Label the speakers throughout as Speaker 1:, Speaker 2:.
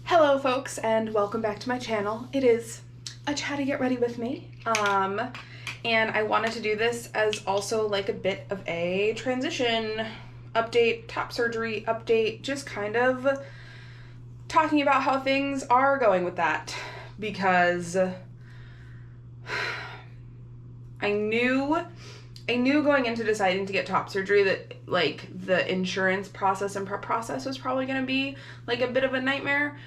Speaker 1: Hello folks, and welcome back to my channel. It is a chatty get ready with me. And I wanted to do this as also like a bit of a transition update, top surgery update, just kind of talking about how things are going with that, because I knew going into deciding to get top surgery that like the insurance process and prep process was probably going to be like a bit of a nightmare.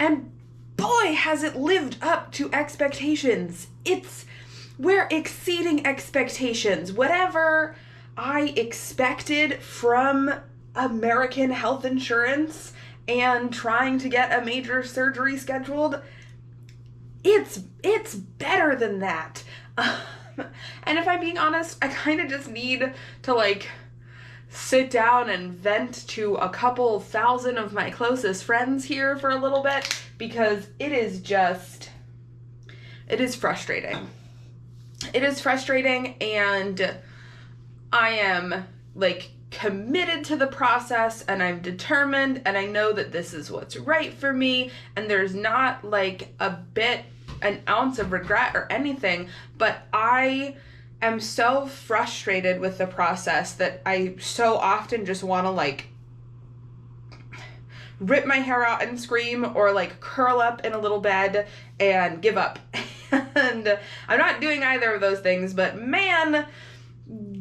Speaker 1: And boy, has it lived up to expectations. We're exceeding expectations. Whatever I expected from American health insurance and trying to get a major surgery scheduled, it's better than that. And if I'm being honest, I kind of just need to like sit down and vent to a couple thousand of my closest friends here for a little bit, because it is frustrating. It is frustrating, and I am like committed to the process, and I'm determined, and I know that this is what's right for me, and there's not like an ounce of regret or anything, but I am so frustrated with the process that I so often just want to like rip my hair out and scream, or like curl up in a little bed and give up. And I'm not doing either of those things, but man,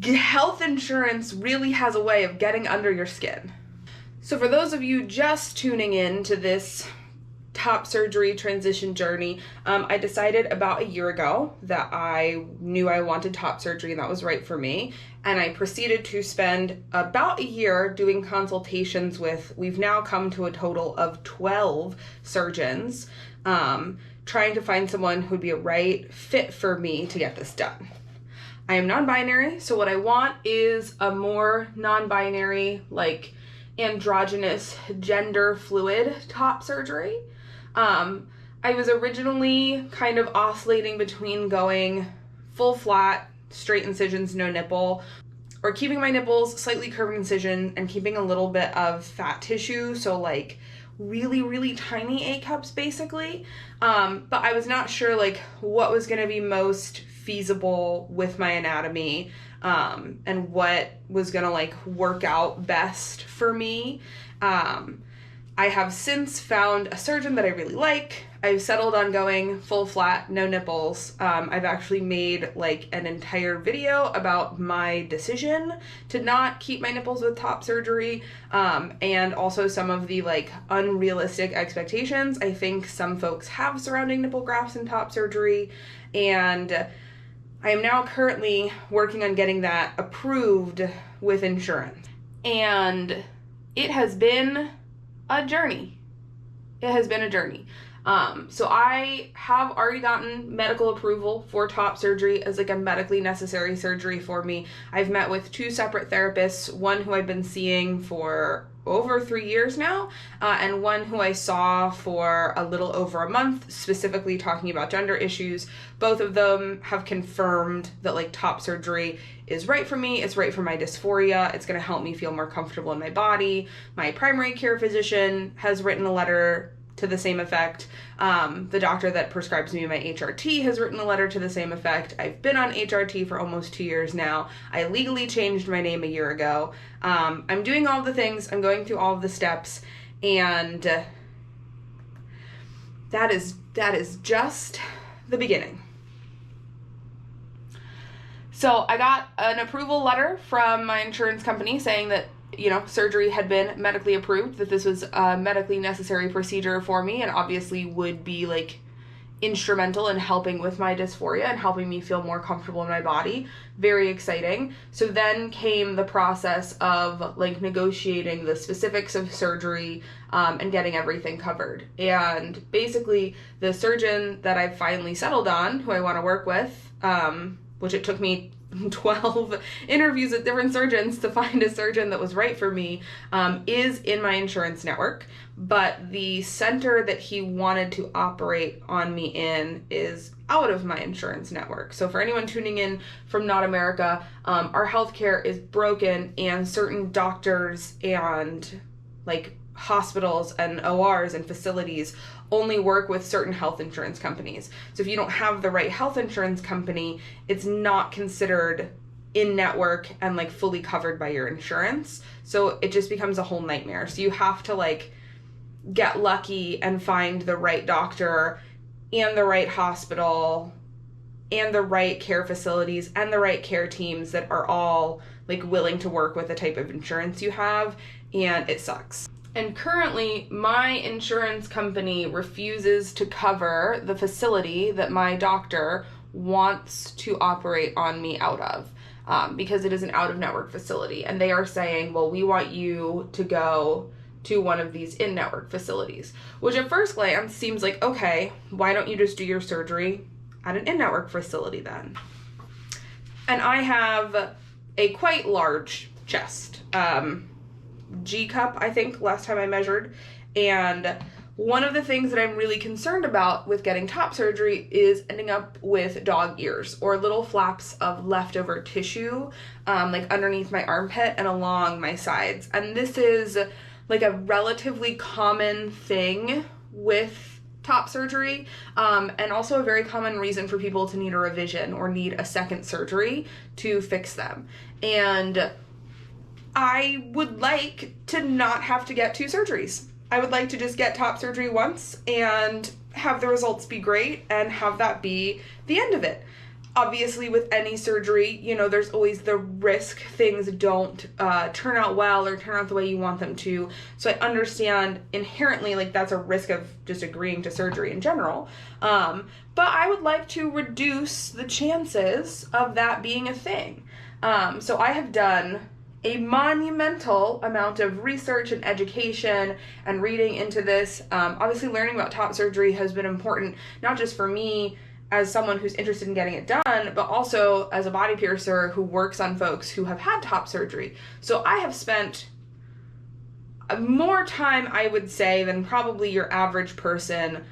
Speaker 1: health insurance really has a way of getting under your skin. So for those of you just tuning in to this top surgery transition journey, I decided about a year ago that I knew I wanted top surgery and that was right for me. And I proceeded to spend about a year doing consultations with, we've now come to a total of 12 surgeons, trying to find someone who'd be a right fit for me to get this done. I am non-binary, so what I want is a more non-binary, like androgynous, gender fluid top surgery. I was originally kind of oscillating between going full flat, straight incisions, no nipple, or keeping my nipples slightly curved incision and keeping a little bit of fat tissue, so like really, really tiny A cups basically. But I was not sure like what was going to be most feasible with my anatomy, and what was going to like work out best for me. I have since found a surgeon that I really like. I've settled on going full flat, no nipples. I've actually made like an entire video about my decision to not keep my nipples with top surgery, and also some of the like unrealistic expectations I think some folks have surrounding nipple grafts and top surgery. And I am now currently working on getting that approved with insurance. And it has been a journey. It has been a journey. So I have already gotten medical approval for top surgery as like a medically necessary surgery for me. I've met with 2 separate therapists, one who I've been seeing for over 3 years now, and one who I saw for a little over a month, specifically talking about gender issues. Both of them have confirmed that like top surgery is right for me. It's right for my dysphoria. It's going to help me feel more comfortable in my body. My primary care physician has written a letter to the same effect. The doctor that prescribes me my HRT has written a letter to the same effect. I've been on HRT for almost 2 years now. I legally changed my name a year ago. I'm doing all the things. I'm going through all of the steps, and that is just the beginning. So I got an approval letter from my insurance company saying that, you know, surgery had been medically approved, that this was a medically necessary procedure for me, and obviously would be like instrumental in helping with my dysphoria and helping me feel more comfortable in my body. Very exciting. So then came the process of like negotiating the specifics of surgery, and getting everything covered. And basically the surgeon that I've finally settled on, who I want to work with, which it took me 12 interviews with different surgeons to find a surgeon that was right for me, is in my insurance network, but the center that he wanted to operate on me in is out of my insurance network. So for anyone tuning in from not America, our healthcare is broken, and certain doctors and like hospitals and ORs and facilities only work with certain health insurance companies. So if you don't have the right health insurance company, it's not considered in-network and like fully covered by your insurance. So it just becomes a whole nightmare. So you have to like get lucky and find the right doctor and the right hospital and the right care facilities and the right care teams that are all like willing to work with the type of insurance you have, and it sucks. And currently, my insurance company refuses to cover the facility that my doctor wants to operate on me out of, because it is an out-of-network facility. And they are saying, well, we want you to go to one of these in-network facilities, which at first glance seems like, okay, why don't you just do your surgery at an in-network facility then? And I have a quite large chest. G cup, I think, last time I measured. And one of the things that I'm really concerned about with getting top surgery is ending up with dog ears or little flaps of leftover tissue, like underneath my armpit and along my sides. And this is like a relatively common thing with top surgery, and also a very common reason for people to need a revision or need a second surgery to fix them. And I would like to not have to get 2 surgeries. I would like to just get top surgery once and have the results be great and have that be the end of it. Obviously, with any surgery, you know, there's always the risk things don't turn out well or turn out the way you want them to. So I understand inherently, like, that's a risk of just agreeing to surgery in general. But I would like to reduce the chances of that being a thing. So I have done a monumental amount of research and education and reading into this. Obviously, learning about top surgery has been important, not just for me as someone who's interested in getting it done, but also as a body piercer who works on folks who have had top surgery. So I have spent more time, I would say, than probably your average person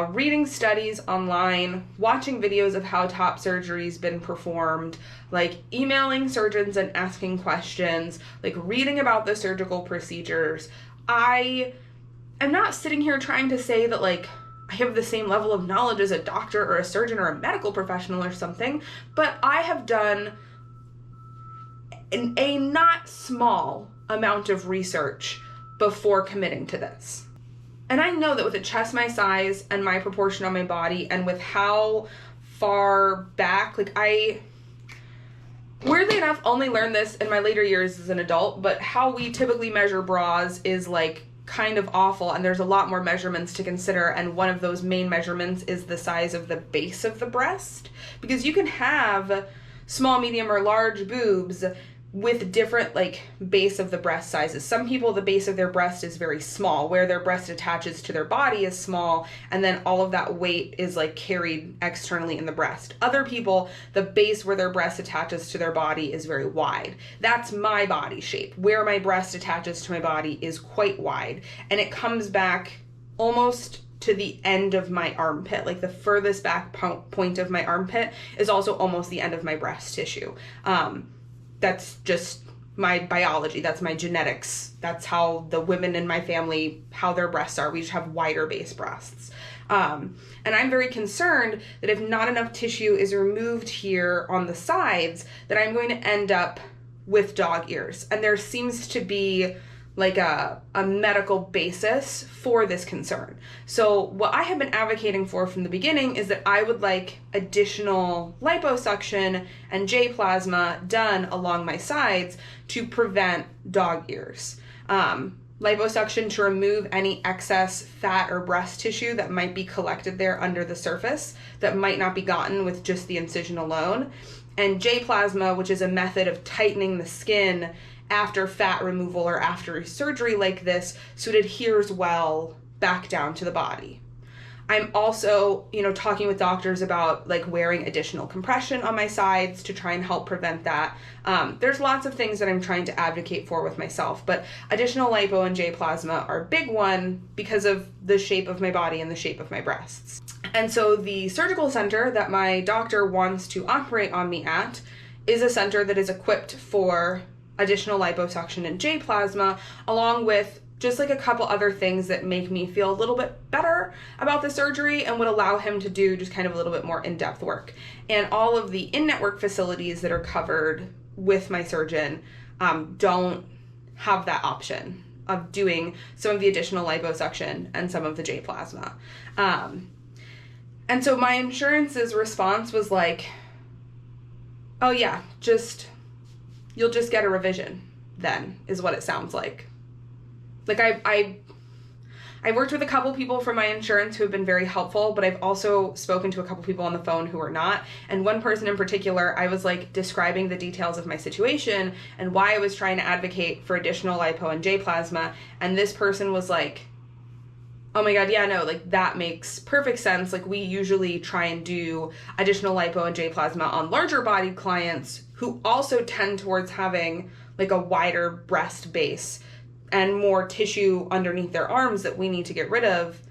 Speaker 1: reading studies online, watching videos of how top surgery's been performed, like emailing surgeons and asking questions, like reading about the surgical procedures. I am not sitting here trying to say that like I have the same level of knowledge as a doctor or a surgeon or a medical professional or something, but I have done a not small amount of research before committing to this. And I know that with a chest my size and my proportion on my body and with how far back, like I, weirdly enough, only learned this in my later years as an adult, but how we typically measure bras is like kind of awful, and there's a lot more measurements to consider, and one of those main measurements is the size of the base of the breast, because you can have small, medium, or large boobs with different like base of the breast sizes. Some people, the base of their breast is very small, where their breast attaches to their body is small, and then all of that weight is like carried externally in the breast. Other people, the base where their breast attaches to their body is very wide. That's my body shape. Where my breast attaches to my body is quite wide, and it comes back almost to the end of my armpit. Like the furthest back point of my armpit is also almost the end of my breast tissue. That's just my biology. That's my genetics. That's how the women in my family, how their breasts are. We just have wider base breasts. And I'm very concerned that if not enough tissue is removed here on the sides, that I'm going to end up with dog ears. And there seems to be like a medical basis for this concern. So what I have been advocating for from the beginning is that I would like additional liposuction and J-plasma done along my sides to prevent dog ears. Liposuction to remove any excess fat or breast tissue that might be collected there under the surface that might not be gotten with just the incision alone. And J-plasma, which is a method of tightening the skin after fat removal or after surgery like this, so it adheres well back down to the body. I'm also, talking with doctors about like wearing additional compression on my sides to try and help prevent that. There's lots of things that I'm trying to advocate for with myself, but additional lipo and J-plasma are a big one because of the shape of my body and the shape of my breasts. And so the surgical center that my doctor wants to operate on me at is a center that is equipped for additional liposuction and J-plasma, along with just like a couple other things that make me feel a little bit better about the surgery and would allow him to do just kind of a little bit more in-depth work. And all of the in-network facilities that are covered with my surgeon don't have that option of doing some of the additional liposuction and some of the J plasma. And so my insurance's response was like, oh yeah, you'll just get a revision then, is what it sounds like. Like I worked with a couple people from my insurance who have been very helpful, but I've also spoken to a couple people on the phone who are not. And one person in particular, I was like describing the details of my situation and why I was trying to advocate for additional lipo and J plasma. And this person was like, oh my God, yeah, no, like that makes perfect sense. Like we usually try and do additional lipo and J plasma on larger bodied clients who also tend towards having like a wider breast base and more tissue underneath their arms that we need to get rid of.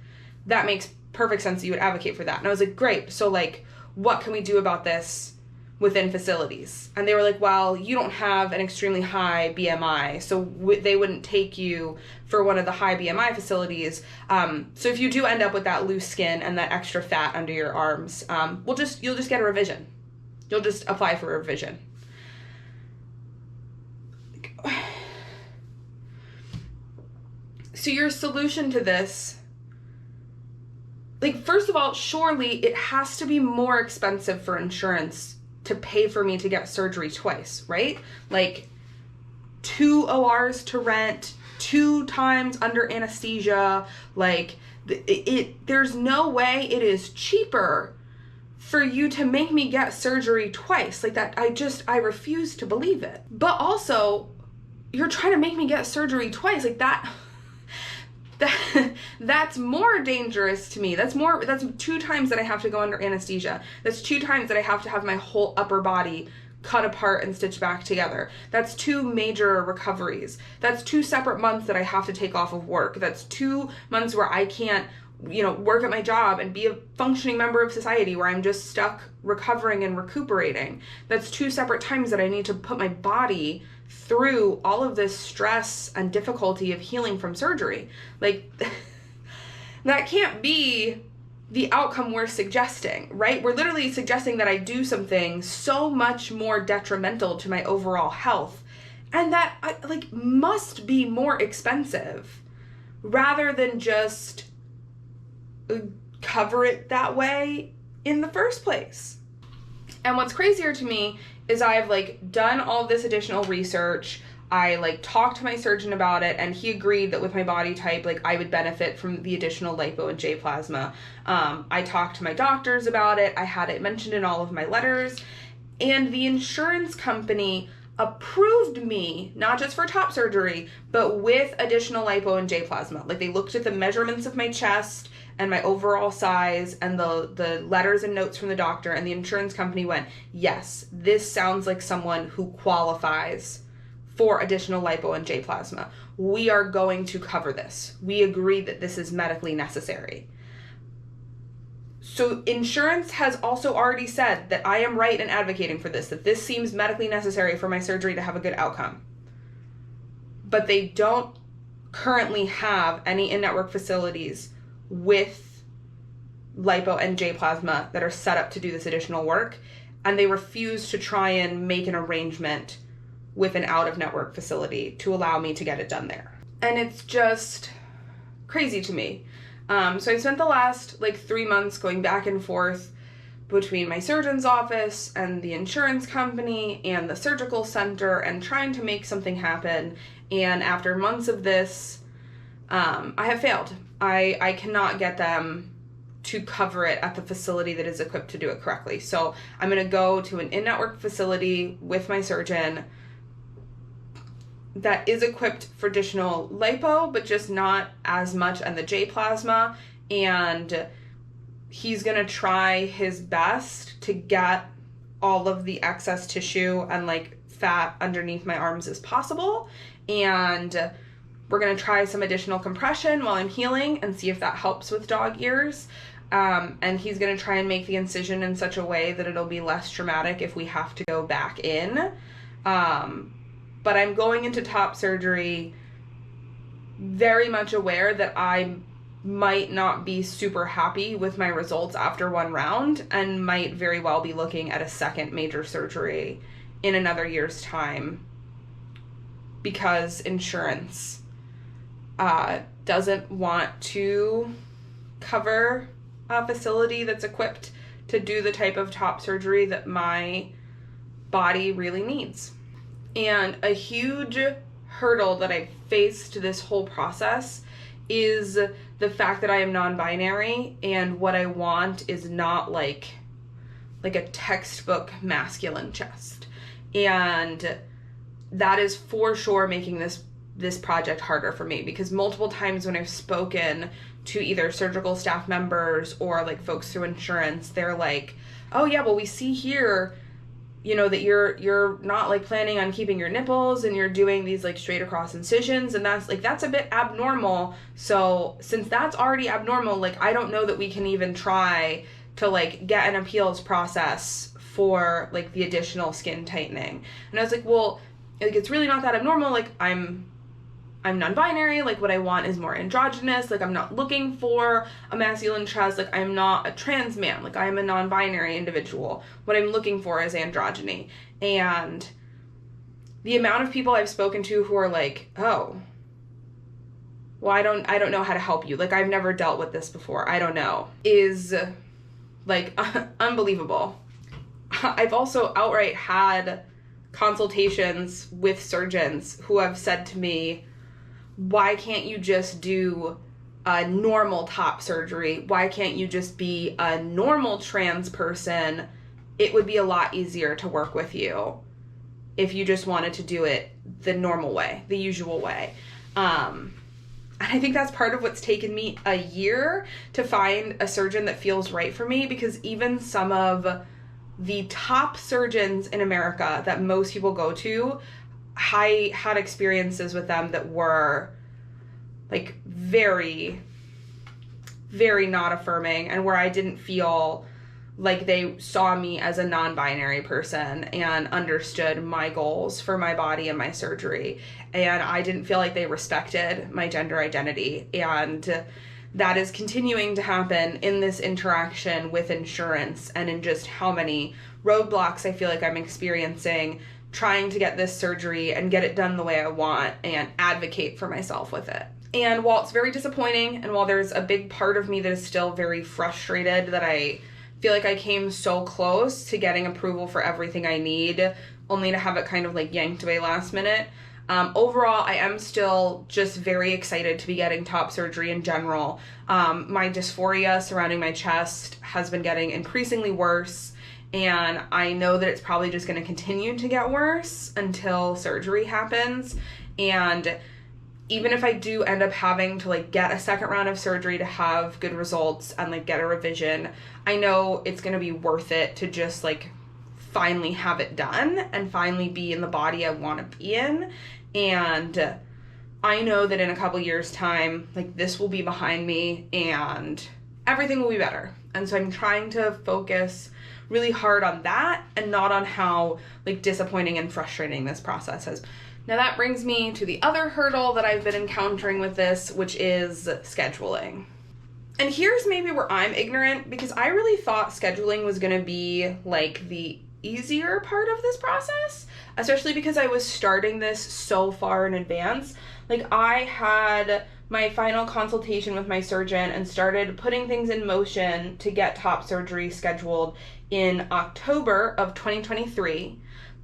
Speaker 1: That makes perfect sense that you would advocate for that. And I was like, great. So like, what can we do about this within facilities? And they were like, well, you don't have an extremely high BMI, so they wouldn't take you for one of the high BMI facilities. So if you do end up with that loose skin and that extra fat under your arms, you'll just get a revision. You'll just apply for a revision. So your solution to this, like, first of all, surely it has to be more expensive for insurance to pay for me to get surgery twice, right? Like 2 ORs to rent, 2 times under anesthesia, like there's no way it is cheaper for you to make me get surgery twice. Like that, I refuse to believe it. But also, you're trying to make me get surgery twice, like that's more dangerous to me. That's 2 times that I have to go under anesthesia. That's 2 times that I have to have my whole upper body cut apart and stitched back together. That's 2 major recoveries. That's 2 separate months that I have to take off of work. That's 2 months where I can't, work at my job and be a functioning member of society, where I'm just stuck recovering and recuperating. That's 2 separate times that I need to put my body through all of this stress and difficulty of healing from surgery. Like, that can't be the outcome we're suggesting, right? We're literally suggesting that I do something so much more detrimental to my overall health, and that must be more expensive, rather than just cover it that way in the first place. And what's crazier to me is I've done all this additional research. I talked to my surgeon about it, and he agreed that with my body type, I would benefit from the additional lipo and J plasma. I talked to my doctors about it. I had it mentioned in all of my letters, and the insurance company approved me, not just for top surgery, but with additional lipo and J plasma. They looked at the measurements of my chest and my overall size and the letters and notes from the doctor, and the insurance company went, yes, this sounds like someone who qualifies for additional lipo and J plasma. We are going to cover this. We agree that this is medically necessary. So insurance has also already said that I am right in advocating for this, that this seems medically necessary for my surgery to have a good outcome. But they don't currently have any in-network facilities with lipo and J plasma that are set up to do this additional work, and they refuse to try and make an arrangement with an out-of-network facility to allow me to get it done there. And it's just crazy to me. So I spent the last 3 months going back and forth between my surgeon's office and the insurance company and the surgical center and trying to make something happen. And after months of this, I have failed. I cannot get them to cover it at the facility that is equipped to do it correctly. So I'm going to go to an in-network facility with my surgeon that is equipped for additional lipo, but just not as much on the J plasma. And he's going to try his best to get all of the excess tissue and fat underneath my arms as possible. And we're going to try some additional compression while I'm healing and see if that helps with dog ears. And he's going to try and make the incision in such a way that it'll be less traumatic if we have to go back in. But I'm going into top surgery very much aware that I might not be super happy with my results after one round and might very well be looking at a second major surgery in another year's time because insurance doesn't want to cover a facility that's equipped to do the type of top surgery that my body really needs. And a huge hurdle that I've faced this whole process is the fact that I am non-binary, and what I want is not like a textbook masculine chest. And that is for sure making this project harder for me, because multiple times when I've spoken to either surgical staff members or like folks through insurance, they're like, oh yeah, well, we see here, you know, that you're not like planning on keeping your nipples and you're doing these like straight across incisions, and that's a bit abnormal. So since that's already abnormal, like I don't know that we can even try to like get an appeals process for like the additional skin tightening. And I was like, well, like it's really not that abnormal. Like I'm non-binary, like what I want is more androgynous, like I'm not looking for a masculine chest, like I'm not a trans man, like I'm a non-binary individual. What I'm looking for is androgyny. And the amount of people I've spoken to who are like, oh, well, I don't know how to help you, like I've never dealt with this before, I don't know, is like unbelievable. I've also outright had consultations with surgeons who have said to me, why can't you just do a normal top surgery? Why can't you just be a normal trans person? It would be a lot easier to work with you if you just wanted to do it the normal way, the usual way. And I think that's part of what's taken me a year to find a surgeon that feels right for me, because even some of the top surgeons in America that most people go to, I had experiences with them that were like very, very not affirming, and where I didn't feel like they saw me as a non-binary person and understood my goals for my body and my surgery. And I didn't feel like they respected my gender identity. And that is continuing to happen in this interaction with insurance, and in just how many roadblocks I feel like I'm experiencing trying to get this surgery and get it done the way I want and advocate for myself with it. And while it's very disappointing, and while there's a big part of me that is still very frustrated that I feel like I came so close to getting approval for everything I need, only to have it kind of like yanked away last minute, overall, I am still just very excited to be getting top surgery in general. My dysphoria surrounding my chest has been getting increasingly worse, and I know that it's probably just going to continue to get worse until surgery happens. And even if I do end up having to like get a second round of surgery to have good results and like get a revision, I know it's going to be worth it to just like finally have it done and finally be in the body I want to be in. And I know that in a couple years time, like this will be behind me and everything will be better. And so I'm trying to focus really hard on that and not on how like disappointing and frustrating this process has been. Now that brings me to the other hurdle that I've been encountering with this, which is scheduling. And here's maybe where I'm ignorant, because I really thought scheduling was going to be like the easier part of this process, especially because I was starting this so far in advance. Like I had my final consultation with my surgeon and started putting things in motion to get top surgery scheduled in October of 2023,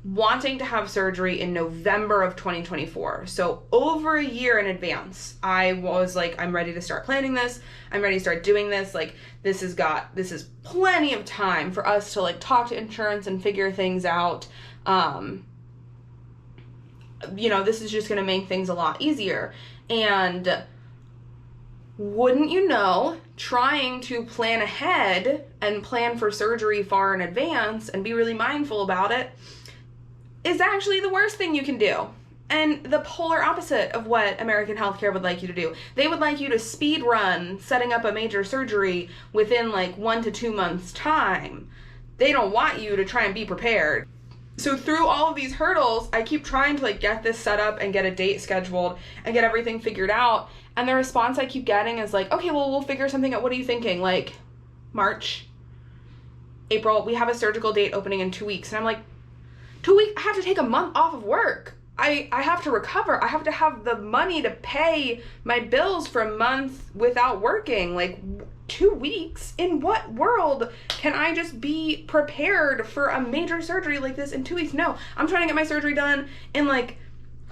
Speaker 1: wanting to have surgery in November of 2024. So over a year in advance, I was like, I'm ready to start planning this. I'm ready to start doing this. Like this is plenty of time for us to like talk to insurance and figure things out. This is just going to make things a lot easier. And wouldn't you know, trying to plan ahead and plan for surgery far in advance and be really mindful about it is actually the worst thing you can do. And the polar opposite of what American healthcare would like you to do. They would like you to speed run setting up a major surgery within like 1 to 2 months time. They don't want you to try and be prepared. So through all of these hurdles, I keep trying to like get this set up and get a date scheduled and get everything figured out. And the response I keep getting is like, okay, well, we'll figure something out. What are you thinking? Like March, April, we have a surgical date opening in 2 weeks. And I'm like, 2 weeks? I have to take a month off of work. I have to recover. I have to have the money to pay my bills for a month without working. Like 2 weeks? In what world can I just be prepared for a major surgery like this in 2 weeks? No, I'm trying to get my surgery done in like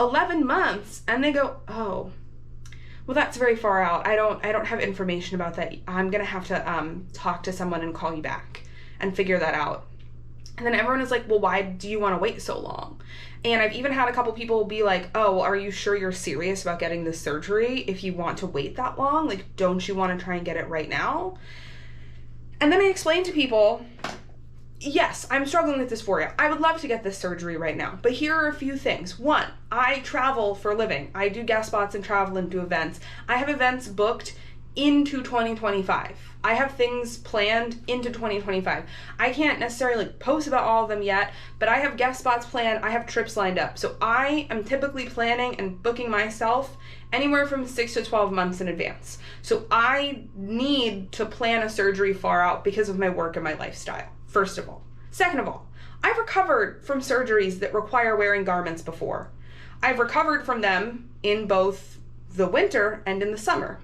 Speaker 1: 11 months. And they go, oh, well, that's very far out. I don't have information about that. I'm going to have to talk to someone and call you back and figure that out. And then everyone is like, well, why do you want to wait so long? And I've even had a couple people be like, oh, well, are you sure you're serious about getting this surgery if you want to wait that long? Like, don't you want to try and get it right now? And then I explained to people, yes, I'm struggling with dysphoria. I would love to get this surgery right now. But here are a few things. One, I travel for a living. I do guest spots and travel and do events. I have events booked into 2025. I have things planned into 2025. I can't necessarily post about all of them yet, but I have guest spots planned. I have trips lined up. So I am typically planning and booking myself anywhere from 6 to 12 months in advance. So I need to plan a surgery far out because of my work and my lifestyle, first of all. Second of all, I've recovered from surgeries that require wearing garments before. I've recovered from them in both the winter and in the summer.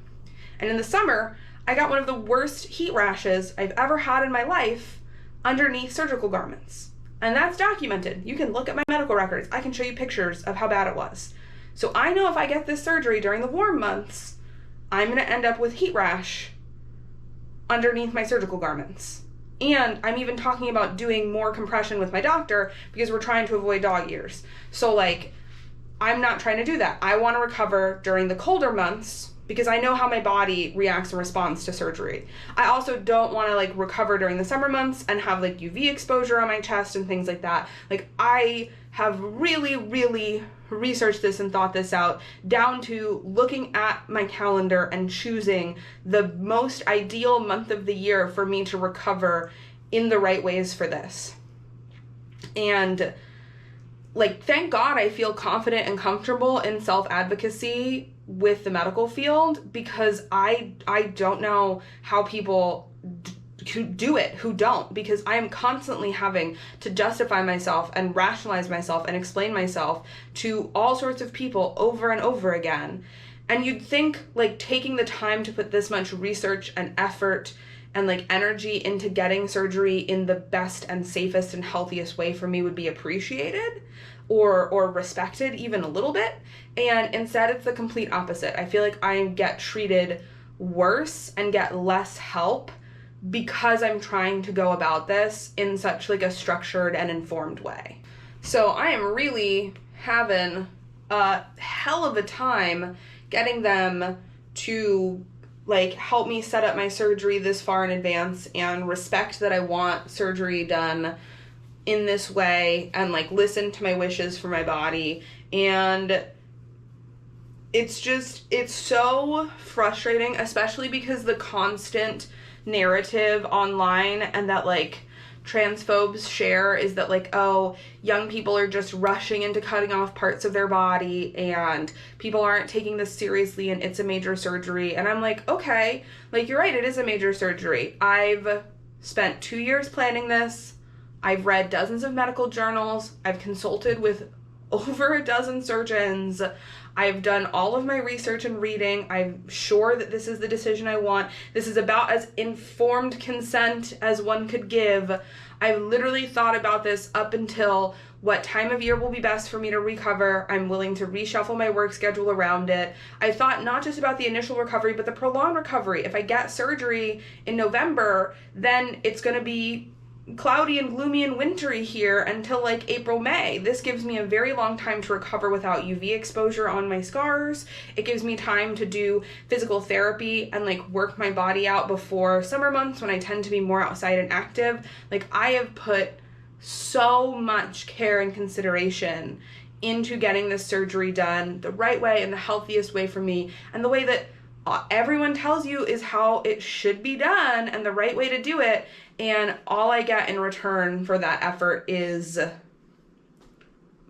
Speaker 1: And in the summer, I got one of the worst heat rashes I've ever had in my life underneath surgical garments. And that's documented. You can look at my medical records. I can show you pictures of how bad it was. So I know if I get this surgery during the warm months, I'm going to end up with heat rash underneath my surgical garments. And I'm even talking about doing more compression with my doctor because we're trying to avoid dog ears. So like, I'm not trying to do that. I want to recover during the colder months because I know how my body reacts and responds to surgery. I also don't want to like recover during the summer months and have like UV exposure on my chest and things like that. Like I have really, really researched this and thought this out down to looking at my calendar and choosing the most ideal month of the year for me to recover in the right ways for this. And like, thank God I feel confident and comfortable in self-advocacy with the medical field because I don't know how people who do it, who don't, because I am constantly having to justify myself and rationalize myself and explain myself to all sorts of people over and over again. And you'd think like taking the time to put this much research and effort and like energy into getting surgery in the best and safest and healthiest way for me would be appreciated or respected even a little bit. And instead it's the complete opposite. I feel like I get treated worse and get less help because I'm trying to go about this in such like a structured and informed way. So I am really having a hell of a time getting them to like help me set up my surgery this far in advance and respect that I want surgery done in this way and like listen to my wishes for my body. And it's so frustrating, especially because the constant narrative online and that like transphobes share is that like, oh, young people are just rushing into cutting off parts of their body and people aren't taking this seriously and it's a major surgery. And I'm like, okay, like you're right, it is a major surgery. I've spent 2 years planning this. I've read dozens of medical journals. I've consulted with over a dozen surgeons. I've done all of my research and reading. I'm sure that this is the decision I want. This is about as informed consent as one could give. I've literally thought about this up until what time of year will be best for me to recover. I'm willing to reshuffle my work schedule around it. I thought not just about the initial recovery, but the prolonged recovery. If I get surgery in November, then it's going to be cloudy and gloomy and wintry here until like April, May. This gives me a very long time to recover without UV exposure on my scars. It gives me time to do physical therapy and like work my body out before summer months when I tend to be more outside and active. Like I have put so much care and consideration into getting this surgery done the right way and the healthiest way for me and the way that everyone tells you is how it should be done and the right way to do it. And all I get in return for that effort is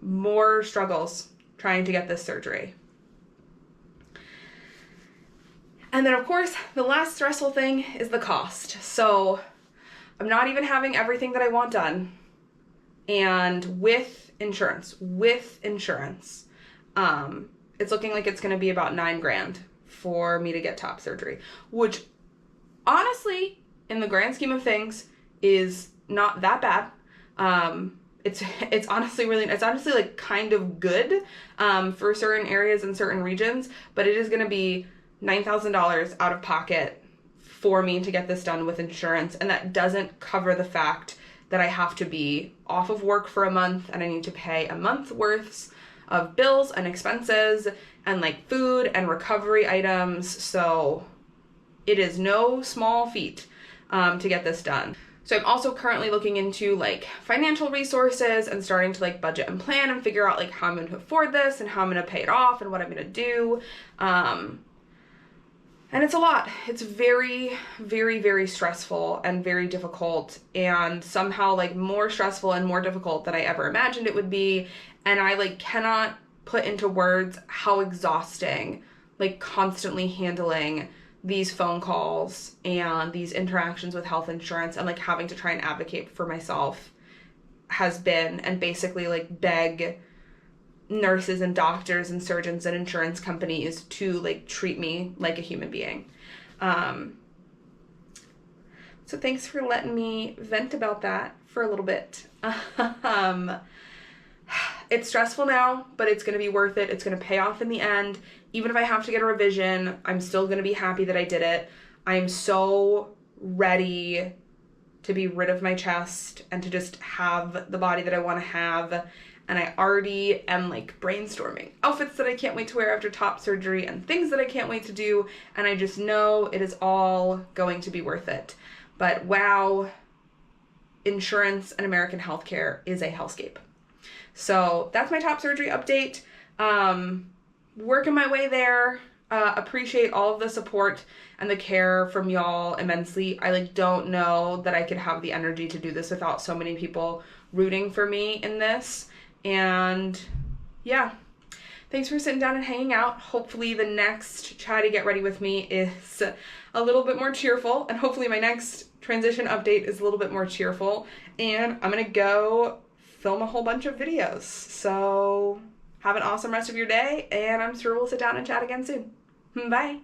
Speaker 1: more struggles trying to get this surgery. And then, of course, the last stressful thing is the cost. So I'm not even having everything that I want done. And with insurance, it's looking like it's going to be about $9,000 for me to get top surgery, which honestly, in the grand scheme of things, is not that bad. It's honestly like kind of good for certain areas and certain regions, but it is going to be $9,000 out of pocket for me to get this done with insurance, and that doesn't cover the fact that I have to be off of work for a month and I need to pay a month's worth of bills and expenses and like food and recovery items. So it is no small feat to get this done. So I'm also currently looking into like financial resources and starting to like budget and plan and figure out like how I'm going to afford this and how I'm going to pay it off and what I'm going to do. And it's a lot. It's very, very, very stressful and very difficult, and somehow like more stressful and more difficult than I ever imagined it would be. And I like cannot put into words how exhausting like constantly handling these phone calls and these interactions with health insurance and like having to try and advocate for myself has been, and basically like beg nurses and doctors and surgeons and insurance companies to like treat me like a human being. So thanks for letting me vent about that for a little bit. It's stressful now, but it's going to be worth it. It's going to pay off in the end. Even if I have to get a revision, I'm still going to be happy that I did it. I'm so ready to be rid of my chest and to just have the body that I want to have. And I already am like brainstorming outfits that I can't wait to wear after top surgery and things that I can't wait to do. And I just know it is all going to be worth it. But wow, insurance and American healthcare is a hellscape. So that's my top surgery update. Working my way there. Appreciate all of the support and the care from y'all immensely. I like don't know that I could have the energy to do this without so many people rooting for me in this. And yeah, thanks for sitting down and hanging out. Hopefully the next Chatty Get Ready with me is a little bit more cheerful, and hopefully my next transition update is a little bit more cheerful. And I'm gonna go film a whole bunch of videos. So have an awesome rest of your day, and I'm sure we'll sit down and chat again soon. Bye.